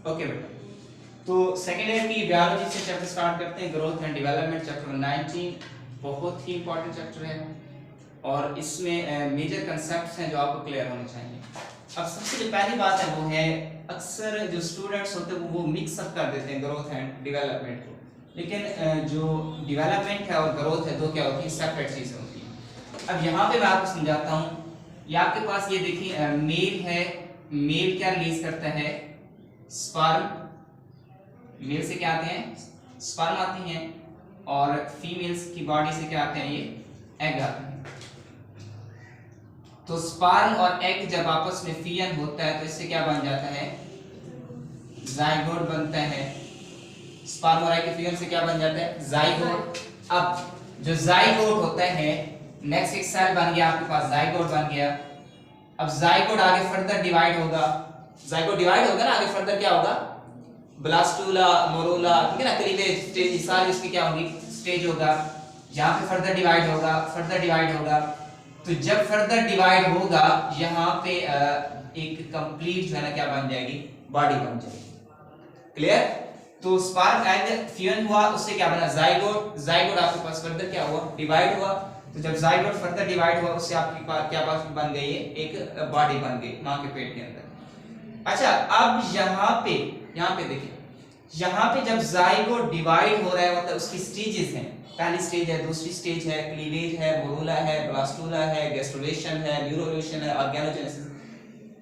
Okay बेटा, तो second year की बायोलॉजी से चैप्टर स्टार्ट करते हैं, ग्रोथ एंड डेवलपमेंट चैप्टर 19। बहुत ही इंपॉर्टेंट चैप्टर है और इसमें मेजर कंसेप्ट्स हैं जो आपको क्लियर होने चाहिए। अब सबसे जो पहली बात है वो है, अक्सर जो स्टूडेंट्स होते हैं वो मिक्स अप कर देते हैं ग्रोथ एंड डेवलपमेंट को, लेकिन जो डेवलपमेंट है और ग्रोथ है दो क्या होती है, सेपरेट चीजें होती हैं। अब यहाँ पे मैं आपको समझाता हूँ। ये आपके पास ये देखिए मेल है, मेल क्या रिलीज करता है, स्पर्म। मेल से क्या आते हैं, स्पर्म आती हैं, और फीमेल्स की बॉडी से क्या आते हैं, ये एग आते हैं। तो स्पर्म और एग जब आपस में फियन होता है तो इससे क्या बन जाता है, जाइगोट बनता है। स्पर्म और एग के फियन से क्या बन जाता है, जाइगोट। अब जो जाइगोट होता है, नेक्स्ट एक सेल बन गया आपके पास, जाइगोट बन गया। अब जाइगोट आगे फर्दर डिवाइड होगा, जाइगोट डिवाइड होगा ना, आगे फर्दर क्या होगा, ब्लास्टूला, मोरूला, ठीक है ना, क्लीवेज स्टेज, सारी इसकी क्या होगी, स्टेज होगा। यहाँ पे फर्दर डिवाइड होगा, फर्दर डिवाइड होगा। तो जब फर्दर डिवाइड होगा यहाँ पे एक कंप्लीट जो है ना क्या बन जाएगी, बॉडी बन जाएगी। क्लियर? तो स्पर्म एग फ्यूजन हुआ, उससे क्या बना, जाइगोट। जाइगोट आपके पास फर्दर क्या हुआ, डिवाइड हुआ। तो जब जाइगोट फर्दर डिवाइड हुआ उससे आपके पास क्या बन गई है, एक बॉडी बन गई मां के पेट के अंदर। अच्छा, अब यहाँ पे देखिए, यहाँ पे जब जाइगोट डिवाइड हो रहा है मतलब उसकी स्टेजेस हैं, पहली स्टेज है, दूसरी स्टेज है, क्लीवेज है, मोरूला है, ब्लास्टूला है, गैस्ट्रुलेशन है, न्यूरोलेशन है, ऑर्गेनोजेनेसिस।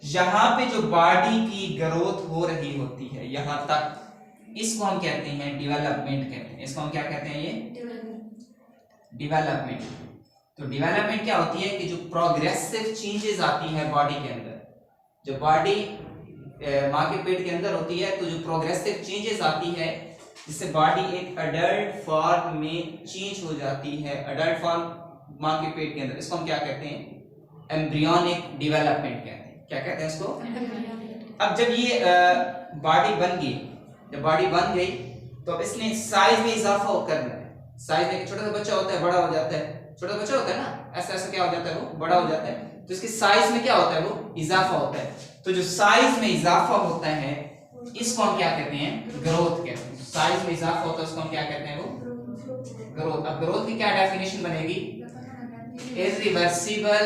यहाँ पे जो बॉडी की ग्रोथ हो रही होती है यहाँ तक, इसको हम कहते हैं डेवलपमेंट कहते हैं। इसको हम क्या कहते हैं, ये डेवलपमेंट। तो डेवलपमेंट क्या होती है कि जो प्रोग्रेसिव चेंजेस आती है बॉडी के अंदर, जो बॉडी माँ के पेट के अंदर होती है, तो जो प्रोग्रेसिव चेंजेस आती है जिससे बॉडी एक अडल्ट फॉर्म में चेंज हो जाती है, अडल्ट फॉर्म माँ के पेट के अंदर, इसको हम क्या कहते हैं, एम्ब्रियोनिक डेवलपमेंट कहते हैं। क्या कहते हैं इसको? अब जब ये बॉडी बन गई, जब बॉडी बन गई तो अब इसने साइज में इजाफा करना है। साइज में छोटा सा बच्चा होता है, बड़ा हो जाता है, छोटा बच्चा होता है ना, ऐसा ऐसा क्या हो जाता है, वो बड़ा हो जाता है। तो इसके साइज में क्या होता है, वो इजाफा होता है। तो जो साइज में इजाफा होता है इसको हम क्या कहते हैं, ग्रोथ कहते हैं। साइज में इजाफा होता है उसको हम क्या कहते हैं, वो ग्रोथ। अब ग्रोथ की क्या डेफिनेशन बनेगी, irreversible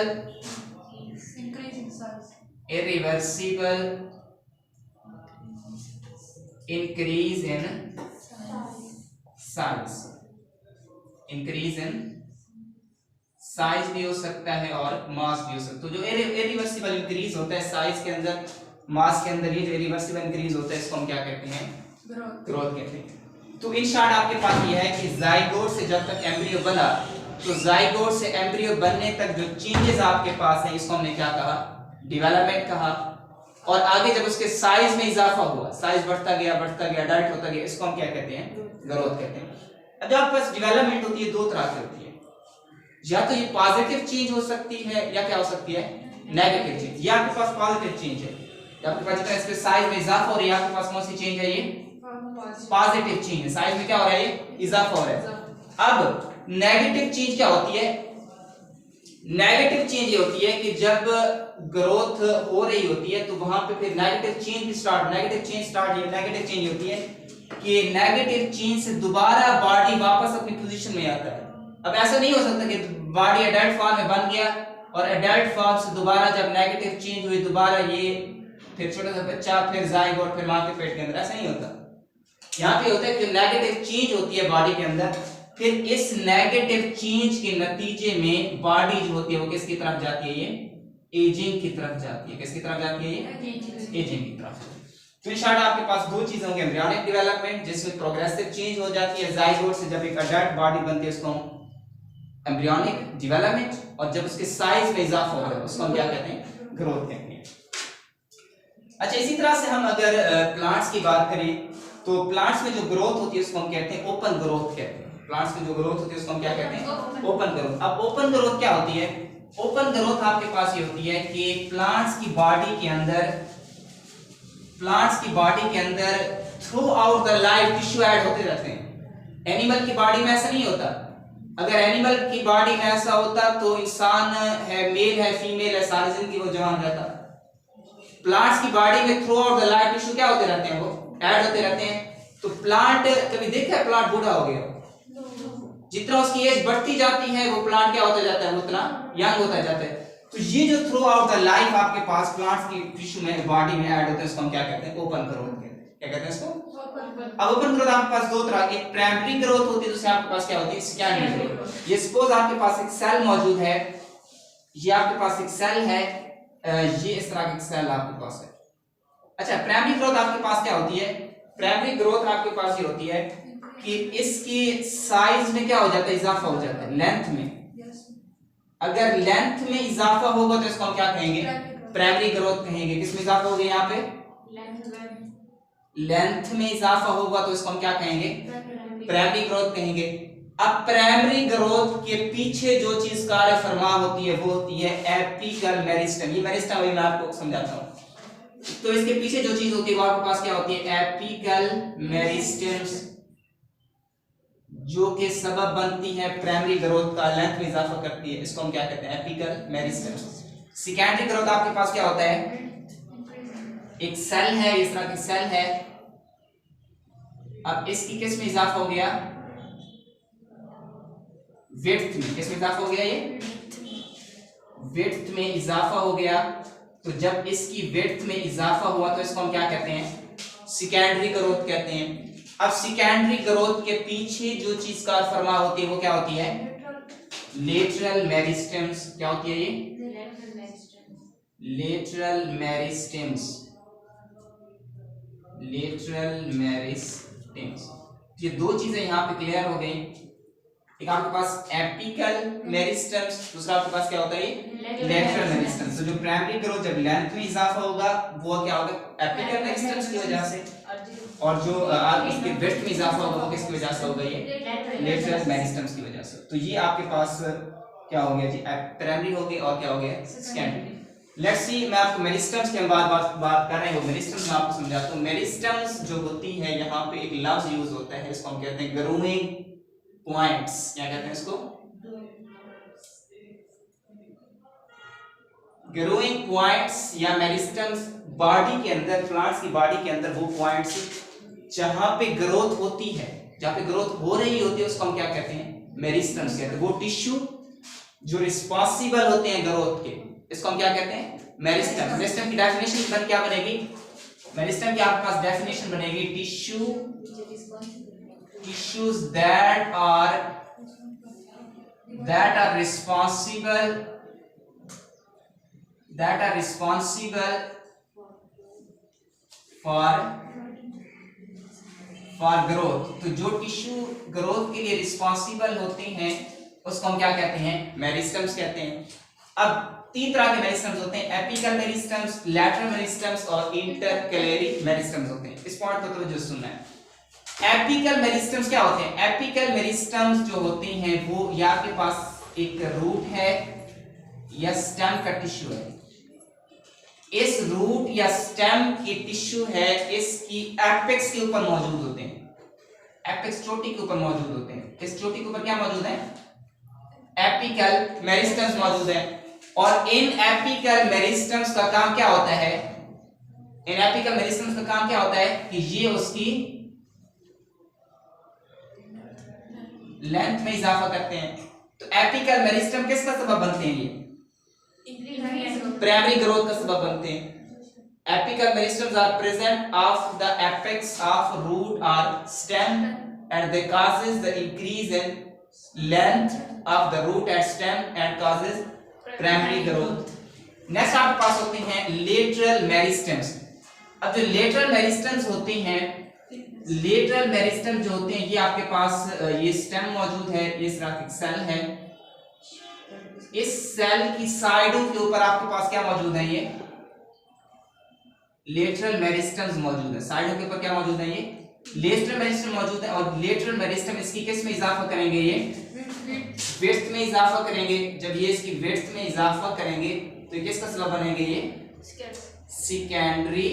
increase in size. Increase in size भी हो सकता है और मास भी हो सकता है। तो जो इरिवर्सिबल इंक्रीज होता है साइज के अंदर, मास के अंदर, ये जो इरिवर्सिबल इंक्रीज होता है इसको हम क्या कहते हैं, ग्रोथ कहते हैं। तो इन शॉर्ट आपके पास ये है कि जाइगोट से जब तक एम्ब्रियो बना, तो जाइगोट से एम्ब्रियो बनने तक जो चेंजेस आपके पास है इसको हमने क्या कहा, डेवलपमेंट कहा। और आगे जब उसके साइज में इजाफा हुआ, साइज बढ़ता गया अडल्ट होता गया, इसको हम क्या कहते हैं, ग्रोथ कहते हैं। अब जब आपके पास डेवलपमेंट होती है दो तरह से होती है, या तो ये पॉजिटिव चेंज हो सकती है या क्या हो सकती है, नेगेटिव चेंज। या आपके पास पॉजिटिव चेंज है, या आपके पास जितना इसके साइज में इजाफा हो रहा है, आपके पास कौन सी चेंज है, ये पॉजिटिव चेंज है, साइज में क्या हो रहा है, ये इजाफा हो रहा है। अब नेगेटिव चेंज क्या होती है, नेगेटिव चेंज ये होती है कि जब ग्रोथ हो रही होती है तो वहां पे फिर नेगेटिव चेंज भी स्टार्ट, नेगेटिव चेंज होती है कि नेगेटिव चेंज से दोबारा बॉडी वापस अपनी पोजीशन में आता है। अब ऐसा नहीं हो सकता कि बॉडी एडल्ट फॉर्म में बन गया और एडल्ट फॉर्म से दोबारा जब नेगेटिव चेंज हुई दोबारा ये फिर छोटा सा बच्चा, फिर जाइगोट, फिर मां के पेट के अंदर, ऐसा नहीं होता। यहाँ पे होता है कि नेगेटिव चेंज होती है बॉडी के अंदर, फिर इस नेगेटिव चेंज के नतीजे में बॉडी जो होती है वो किसकी तरफ जाती है, ये एजिंग की तरफ जाती है। किसकी तरफ जाती है, ये एजिंग की तरफ। तो इन शॉर्ट आपके पास दो चीजें होंगी, एम्ब्रियोनिक डेवलपमेंट जिसमें प्रोग्रेसिव चेंज हो जाती है, जाइगोट से जब एक अडल्ट बॉडी बनती है उसको एम्ब्रियोनिक डेवलपमेंट, और जब उसके साइज में इजाफा हो रहा है उसको हम क्या कहते हैं, ग्रोथ कहते हैं। अच्छा, इसी तरह से हम अगर प्लांट्स की बात करें तो प्लांट्स में जो ग्रोथ होती है उसको हम कहते हैं ओपन ग्रोथ कहते हैं। प्लांट्स में जो ग्रोथ होती है उसको हम क्या कहते हैं, ओपन ग्रोथ। अब ओपन ग्रोथ क्या होती है, ओपन ग्रोथ आपके पास ये होती है कि प्लांट्स की बॉडी के अंदर through out the life tissue add होते रहते हैं। एनिमल की बॉडी में ऐसा नहीं होता। अगर एनिमल की बॉडी में ऐसा होता तो इंसान है, मेल है, फीमेल है, सारी जिंदगी वो जवान रहता। प्लांट्स की बॉडी में through out the life tissue क्या होते रहते हैं, वो ऐड होते रहते हैं। तो प्लांट कभी देखा है प्लांट बूढ़ा हो गया? जितना उसकी एज बढ़ती जाती है वो प्लांट क्या होता जाता है, उतना यंग होता जाता है। तो ये जो थ्रू आउट द लाइफ आपके पास प्लांट्स की टिश्यू में बॉडी में ऐड होते हैं, इसको हम क्या कहते हैं, ओपन ग्रोथ कहते हैं। क्या कहते हैं इसको? अब ओपन ग्रोथ आपके पास दो तरह की, प्राइमरी ग्रोथ होती है, दूसरी आपके पास क्या होती है, सेकेंडरी ग्रोथ। ये सपोज आपके पास एक सेल मौजूद है, ये आपके पास एक सेल है, ये इस तरह का एक सेल आपके पास है। अच्छा, प्राइमरी ग्रोथ आपके पास क्या होती है? प्राइमरी ग्रोथ आपके पास ये होती है कि इसकी साइज में क्या हो जाता है, इजाफा हो जाता है, लेंथ में। अगर लेंथ में इजाफा होगा तो इसको हम क्या कहेंगे, प्राइमरी ग्रोथ कहेंगे। किसमें इजाफा हो गया यहाँ पे? लेंथ में इजाफा होगा तो इसको हम क्या कहेंगे, प्राइमरी ग्रोथ कहेंगे। अब प्राइमरी ग्रोथ के पीछे जो चीज कार्य फरमा होती है वो होती है एपिकल मेरिस्टम। ये मेरिस्टम मैं आपको समझाता हूँ। तो इसके पीछे जो चीज होती है वो आपके पास क्या होती है, एपिकल मेरिस्टम्स, जो के सबब बनती है प्राइमरी ग्रोथ का, लेंथ में इजाफा करती है, इसको हम क्या कहते हैं, एपिकल मेरिस्टम्स। सेकेंडरी ग्रोथ आपके पास क्या होता है, एक सेल है, इस तरह की सेल है, अब इसकी किस में इजाफा हो गया, विड्थ में। किस में इजाफा हो गया, ये विड्थ में इजाफा हो गया। तो जब इसकी विड्थ में इजाफा हुआ तो इसको हम क्या कहते हैं, सेकेंडरी ग्रोथ कहते हैं। अब सेकेंडरी ग्रोथ के पीछे जो चीज का फरमा होती है वो क्या होती है, लेटरल मेरिस्टम्स। क्या होती है ये, लेटरल मेरिस्टम्स, लेटरल मेरिस्टम्स। ये दो चीजें यहां पे क्लियर हो गई। एक आपके पास एपिकल मेरिस्टम्स, दूसरा आपके पास क्या होता है, ये लेटरल मेरिस्टम्स। तो जो प्राइमरी ग्रोथ जब लेंथ में इजाफा होगा वो क्या होगा, एपिकल मेरिस्टम्स की वजह से, और जो इसके विड्थ में इजाफा होगा वो किसकी वजह से होगा, ये लेटरल मेरिस्टम्स की वजह से। तो ये आपके पास क्या हो गया जी, प्राइमरी हो गई और क्या हो गया, सेकेंडरी। लेट्स सी, मैं आपको मेरिस्टम्स के बात कर रहे हैं, मेरिस्टम्स मैं आपको समझाता हूं। मेरिस्टम्स जो होती है, यहाँ पे एक लफ्ज यूज होता है, इसको हम कहते हैं ग्रूइंग पॉइंट्स। क्या कहते हैं इसको, ग्रोइंग पॉइंट्स या मेरिस्टम्स। बॉडी के अंदर, प्लांट्स की बॉडी के अंदर वो पॉइंट्स जहां पे ग्रोथ होती है, जहां पे ग्रोथ हो रही होती है, उसको हम क्या कहते हैं, मेरिस्टम्स कहते हैं। वो टिश्यू जो रिस्पांसिबल होते हैं ग्रोथ के, इसको हम क्या कहते हैं, मेरिस्टम। मेरिस्टम की डेफिनेशन क्या बनेगी, मेरिस्टम की आपके पास डेफिनेशन बनेगी, tissues that are responsible for growth। तो जो टिश्यू ग्रोथ के लिए रिस्पांसिबल होते हैं उसको हम क्या कहते हैं, मेरिस्टम्स कहते हैं। अब तीन तरह के मेरिस्टम्स होते हैं, एपिकल मेरिस्टम्स, लैटरल मेरिस्टम्स और इंटरकैलरी मेरिस्टम्स होते हैं। इस पॉइंट को तो जो सुनना है, एपिकल मेरिस्टम्स क्या होते हैं। एपिकल मेरिस्टम्स जो होते हैं वो या आपके पास एक रूट है या स्टेम का टिश्यू है। इस रूट या स्टेम की टिश्यू है, इसकी एपेक्स के ऊपर मौजूद होते हैं, एपेक्स चोटी के ऊपर मौजूद होते हैं। इस चोटी के ऊपर क्या मौजूद है, एपिकल मेरिस्टम्स मौजूद है। और इन एपिकल मेरिस्टम्स का काम क्या होता है, इन एपिकल मेरिस्टम्स का काम क्या होता है कि ये उसकी लेंथ में इजाफा करते हैं। तो एपिकल मेरिस्टम किसका सबब बनते हैं, ये प्राइमरी ग्रोथ का सबब बनते हैं। Apical meristems are present of the apex of root और stem and they causes the increase in length of the root and stem and causes primary growth. Next आपके पास होते हैं लेटरल मेरिस्टम्स। अब जो लेटरल मेरिस्टम्स होते हैं, lateral meristem जो होते हैं, ये आपके पास ये स्टेम मौजूद है, इस तरह की सेल है, इस सेल की साइडों के ऊपर आपके पास क्या मौजूद है, ये लेटरल मेरिस्टम्स मौजूद है। साइडों के ऊपर क्या मौजूद है, ये लेटरल मेरिस्टम मौजूद है। और लेटरल मेरिस्टम इसकी किस में इजाफा करेंगे, ये विड्थ में इजाफा करेंगे। जब ये इसकी विड्थ में इजाफा करेंगे तो ये किसका सबब बनेंगे, ये सेकेंडरी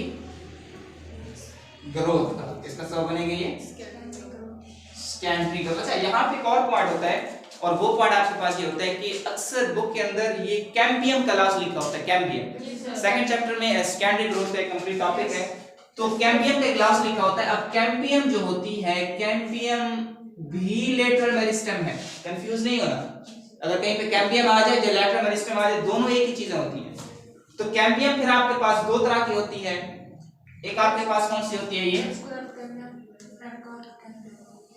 ग्रोथ का। किसका सबब बनेंगे, ये सेकेंडरी ग्रोथ। अच्छा, यहाँ पे एक और पॉइंट होता है, और वो पॉइंट आपके पास ये होता है कि अक्सर बुक के अंदर ये कैम्बियम का लफ्ज लिखा होता है, कैम्बियम। सेकंड चैप्टर में सेकेंडरी ग्रोथ का एक कंप्लीट टॉपिक है, तो कैम्बियम का ग्लास लिखा होता है। अब कैम्बियम जो होती है, कैम्बियम भी लेटरल मेरिस्टम है, कंफ्यूज नहीं होना। अगर कहीं पे कैम्बियम आ जाए, लेटरल मेरिस्टम आ जाए, दोनों एक ही चीजें होती हैं। तो कैम्बियम फिर आपके पास दो तरह की होती है। एक आपके पास कौन सी होती है, ये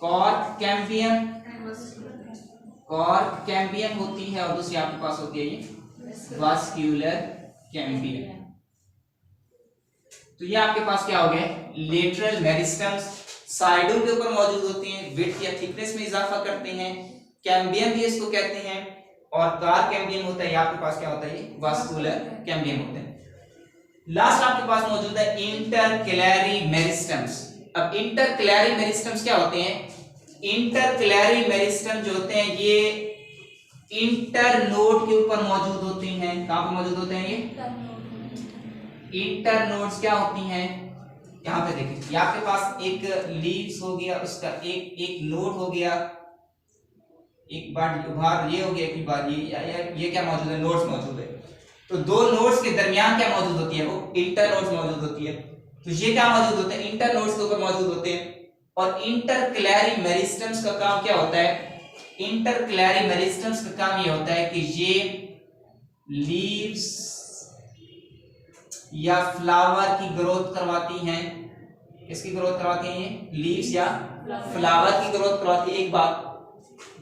कॉर्क कैम्बियम, कॉर्क कैम्बियम होती है, और दूसरी आपके पास होती है ये वास्कुलर कैम्बियम। तो ये आपके पास क्या हो गया, लेटरल मेरिस्टम्स साइडों के ऊपर मौजूद होती हैं, विड्थ या थिकनेस में इजाफा करते हैं, कैम्बियम भी इसको कहते हैं। और कॉर्क कैम्बियम होता है, आपके पास क्या होता है, ये वास्कुलर कैम्बियम होता है। लास्ट आपके पास मौजूद है इंटरकैलरी मेरिस्टम्स। अब इंटरकैलरी मेरिस्टम्स क्या होते हैं, इंटरकैलरी मेरिस्टम जो होते हैं ये इंटरनोड के ऊपर मौजूद होते हैं। कहां पे मौजूद होते हैं ये इंटरनोड्स, क्या होती हैं, यहाँ पे देखिए, ये आपके पास एक लीव्स हो गया, उसका एक नोड हो गया, एक बार ये हो गया, एक बार ये क्या मौजूद है, नोड्स मौजूद है। तो दो नोड्स के दरमियान क्या मौजूद होती है, वो इंटरनोड्स मौजूद होती है। तो ये क्या मौजूद होते हैं, इंटरनोड्स के ऊपर मौजूद होते हैं। और इंटरकैलरी मेरिस्टम्स का काम क्या होता है, इंटरकैलरी मेरिस्टम्स का काम ये होता है कि ये लीव्स या फ्लावर की ग्रोथ करवाती हैं। किसकी ग्रोथ करवाती हैं, ये लीव्स या फ्लावर की ग्रोथ करवाती है, एक बात।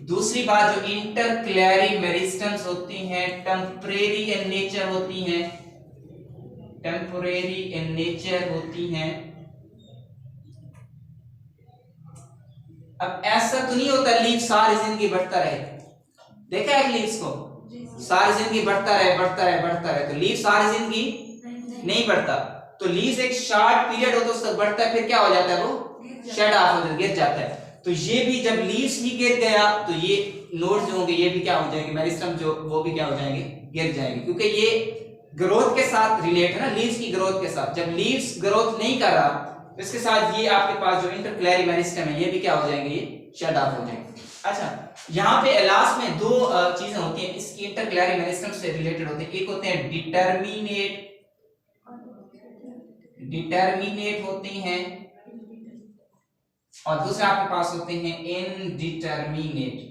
दूसरी बात, जो इंटरकैलरी मेरिस्टम्स होती हैं टेम्परेरी इन नेचर होती हैं, टेम्परेरी इन नेचर होती हैं। अब ऐसा तो नहीं होता लीव सारी जिंदगी बढ़ता रहे, देखा है लीव्स को, सारी जिंदगी बढ़ता रहे, तो लीव सारी जिंदगी नहीं बढ़ता। तो लीव्स एक शॉर्ट पीरियड होता है, उसका बढ़ता है, फिर क्या हो जाता है, वो शेड ऑफ हो जाता है, गिर जाता है। तो ये भी जब लीव्स ही गिर गया तो ये नोड्स जो होंगे ये भी क्या हो जाएंगे, मेरिस्टम जो वो भी क्या हो जाएंगे, गिर जाएंगे, क्योंकि ये ग्रोथ के साथ रिलेट है ना, लीव्स की ग्रोथ के साथ। जब लीव्स ग्रोथ नहीं कर रहा, इसके साथ ये आपके पास जो इंटरकैलरी मेरिस्टम है ये भी क्या हो जाएंगे, ये शेड ऑफ हो जाएंगे। अच्छा, यहाँ पे लास्ट में दो चीजें होती हैं इसकी इंटरकैलरी मेरिस्टम से रिलेटेड होते हैं। एक होते हैं डिटर्मिनेट होते हैं, और दूसरे आपके पास होते हैं इनडिटर्मिनेट।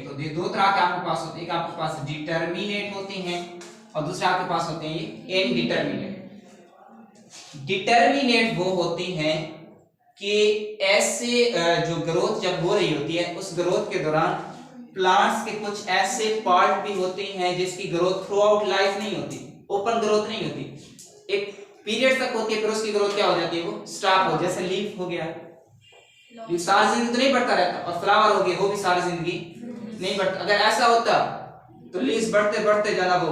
तो ये दो तरह के आपके पास होते हैं, एक आपके पास डिटर्मिनेट होते हैं और दूसरे आपके पास होते हैं ये इनडिटर्मिनेट। डिटर्मिनेट वो होते हैं कि ऐसे जो ग्रोथ जब हो रही होती है, उस ग्रोथ के दौरान प्लांट्स के कुछ ऐसे पार्ट भी होते हैं जिसकी ग्रोथ थ्रू आउट लाइफ नहीं होती, ओपन ग्रोथ नहीं होती, एक पीरियड तक होती है, फिर उसकी ग्रोथ क्या हो जाती है, वो स्टॉप हो। जैसे लीफ हो गया, लीफ सारी जिंदगी तो नहीं बढ़ता रहता, और फ्लावर हो गया वो भी सारी जिंदगी नहीं बढ़ता। अगर ऐसा होता तो लीव्स बढ़ते बढ़ते जाना वो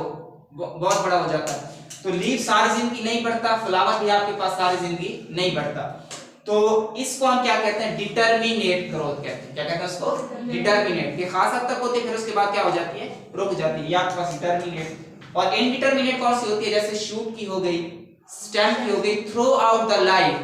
बहुत बड़ा हो जाता। तो लीफ सारी जिंदगी नहीं बढ़ता, फ्लावर भी आपके पास सारी जिंदगी नहीं बढ़ता। तो इसको हम क्या कहते हैं, डिटर्मिनेट ग्रोथ कहते हैं। क्या कहते हैं उसको, डिटर्मिनेट, कि खास हद तक होती है, फिर उसके बाद क्या हो जाती है, रुक जाती है। ये आपके पास डिटर्मिनेट। और इनडिटर्मिनेट कौन सी होती है, जैसे शूट की हो गई, स्टेम की हो गई, throughout the life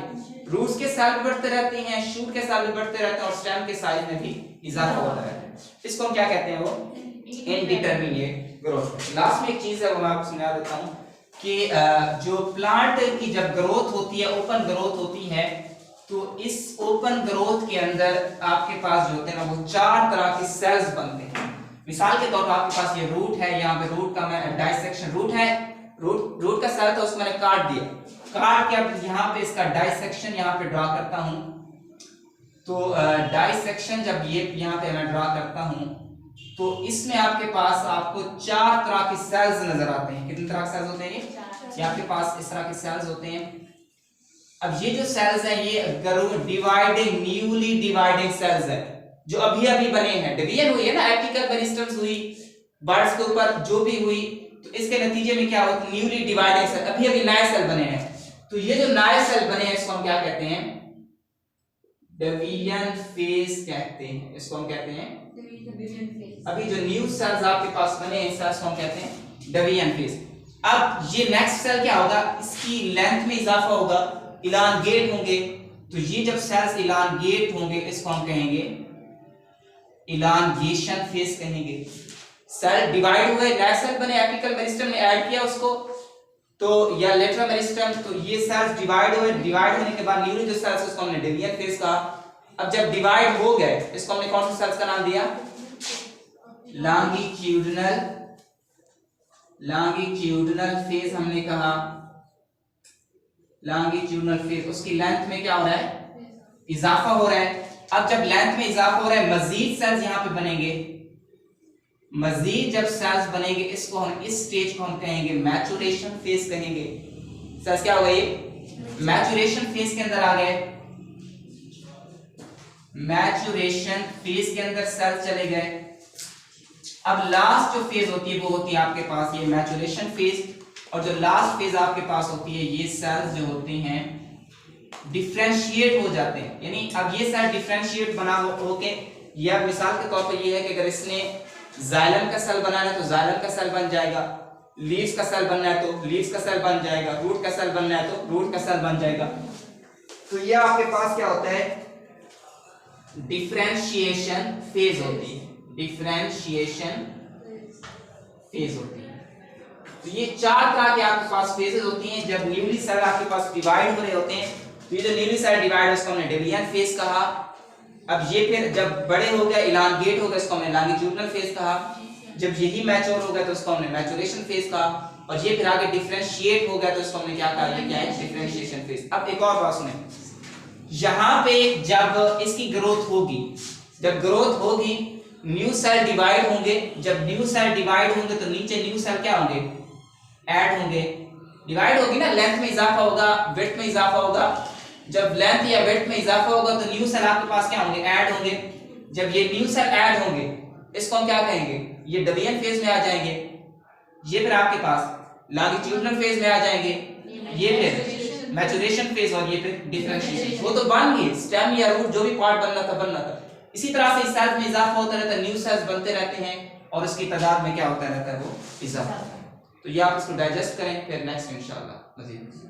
roots के साइज भी बढ़ते रहते हैं, शूट के साइज भी बढ़ते रहते हैं, और स्टेम के साइज में भी इजाफा होता रहता है। इसको हम क्या कहते हैं, वो इनडिटर्मिनेट ग्रोथ। लास्ट में एक चीज है वो मैं आपको समझा देता हूं कि जो प्लांट की जब ग्रोथ होती है, ओपन ग्रोथ होती है, तो इस ओपन ग्रोथ के अंदर आपके पास जो होते हैं ना, वो चार तरह के सेल्स बनते हैं। मिसाल के तौर पर आपके पास ये रूट है, यहाँ पे रूट का मैं डाइसेक्शन, रूट है, रूट का सेल था उसको मैंने काट दिया, काट के अब यहाँ पे इसका डाइसेक्शन यहाँ पे ड्रॉ करता हूं। तो डाइसेक्शन जब ये यहाँ पे मैं ड्रॉ करता हूं, तो इसमें आपके पास आपको चार तरह के सेल्स नजर आते हैं। कितने तरह के सेल्स होते हैं, ये आपके पास इस तरह के सेल्स होते हैं। अब ये जो सेल्स हैं ये डिवाइडिंग, न्यूली डिवाइडिंग सेल्स है, जो अभी अभी बने हैं, डिवीजन हुई है ना, एपिकल मेरिस्टम्स हुई बर्ड्स के ऊपर जो भी हुई, तो इसके नतीजे में क्या होता है, न्यूली डिवाइडिंग सेल, अभी अभी नए सेल बने हैं। तो ये जो नए सेल बने हैं इसको हम क्या कहते हैं, डिवीजन फेज कहते हैं। इसको हम कहते हैं अभी जो न्यू सेल्स आपके पास बने हैं, सेल्स को हम कहते हैं डिवीजन फेज। अब ये नेक्स्ट सेल क्या होगा, इसकी लेंथ में इजाफा होगा, इलांगेट होंगे। तो ये जब सेल्स इलांगेट होंगे इसको हम कहेंगे इलांगेशन फेज कहेंगे। सेल डिवाइड हुए, नए सेल बने, एपिकल मेरिस्टम ने ऐड किया उसको, तो या लेटरल मेरिस्टम, तो ये सेल्स डिवाइड हुए, डिवाइड होने के बाद न्यूली जो सेल्स उसको हमने डेवियन फेज कहा। अब जब डिवाइड हो गए इसको हमने कौन से सेल्स का नाम दिया? लॉन्गिट्यूडिनल, लॉन्गिट्यूडिनल फेज हमने कहा। लॉन्गिट्यूडिनल फेज, उसकी लेंथ में क्या हो रहा है? इजाफा हो रहा है। अब जब लेंथ में इजाफा हो रहा है मजीद सेल्स यहां पे बनेंगे, मजीद जब सेल्स बनेंगे इसको हम, इस स्टेज को हम कहेंगे मैचुरेशन फेज कहेंगे। सेल्स क्या हो गए? मैचुरेशन फेज के अंदर आ गए, मैचुरेशन फेज के अंदर सेल्स चले गए। अब लास्ट जो फेज होती है वो होती है आपके पास ये मैचुरेशन फेज, और जो लास्ट फेज आपके पास होती है ये सेल्स जो होते हैं डिफरेंशिएट हो जाते हैं। यानी अब ये सेल डिफरेंशिएट बना होके, या मिसाल के तौर पर ये है कि अगर इसने जाइलम का सेल बनाना है तो जाइलम का सेल बन जाएगा, लीव्स का सेल बनना है तो लीव्स का सेल बन जाएगा, रूट का सेल बनना है तो रूट का सेल बन जाएगा। तो ये आपके पास क्या होता है? डिफरेंशिएशन फेज होती है, डिफरेंशिएशन फेज होती है। तो ये चार तरह के आपके पास फेजेस होती हैं जब न्यूली सेल आपके पास डिवाइड हो रहे होते हैं। तो ये जो न्यूली सेल डिवाइड है उसको हमने डेवियन फेज कहा। अब ये फिर जब बड़े हो गए, इलांगेट हो गए, इसको हमने लॉन्गिट्यूडिनल फेज कहा। जब यही मैच्योर हो गया तो उसको हमने मैचुरेशन फेज कहा, और ये फिर आगे डिफरेंशिएट हो गया तो इसको हमने क्या कहा? ये क्या है? Differentiation phase. अब एक और बात सुने, यहां पे जब इसकी ग्रोथ होगी, जब ग्रोथ होगी न्यू सेल डिवाइड होंगे, जब न्यू सेल डिवाइड होंगे तो नीचे न्यू सेल क्या होंगे? ऐड होंगे। डिवाइड होगी ना, लेंथ में इजाफा होगा, विड्थ में इजाफा होगा। जब लेंथ या विड्थ में इजाफा होगा तो न्यू सेल आपके पास क्या होंगे? ऐड होंगे। जब ये न्यू सेल ऐड होंगे इसको हम क्या कहेंगे? ये डेवियन फेज में आ जाएंगे। ये फिर आपके पास लॉन्गिट्यूडिनल फेज में आ जाएंगे, ये फिर मैचुरेशन फेज, और ये फिर डिफरेंशिएशन। वो तो बन गई, स्टेम या रूट जो भी पार्ट बनना था बनना था। इसी तरह से इस सेल्स में इजाफा होता रहता है, न्यू सेल्स बनते रहते हैं, और उसकी तादाद में क्या होता रहता है? वो इजाफा। तो ये आप इसको डाइजेस्ट करें, फिर नेक्स्ट इंशाल्लाह मजीद।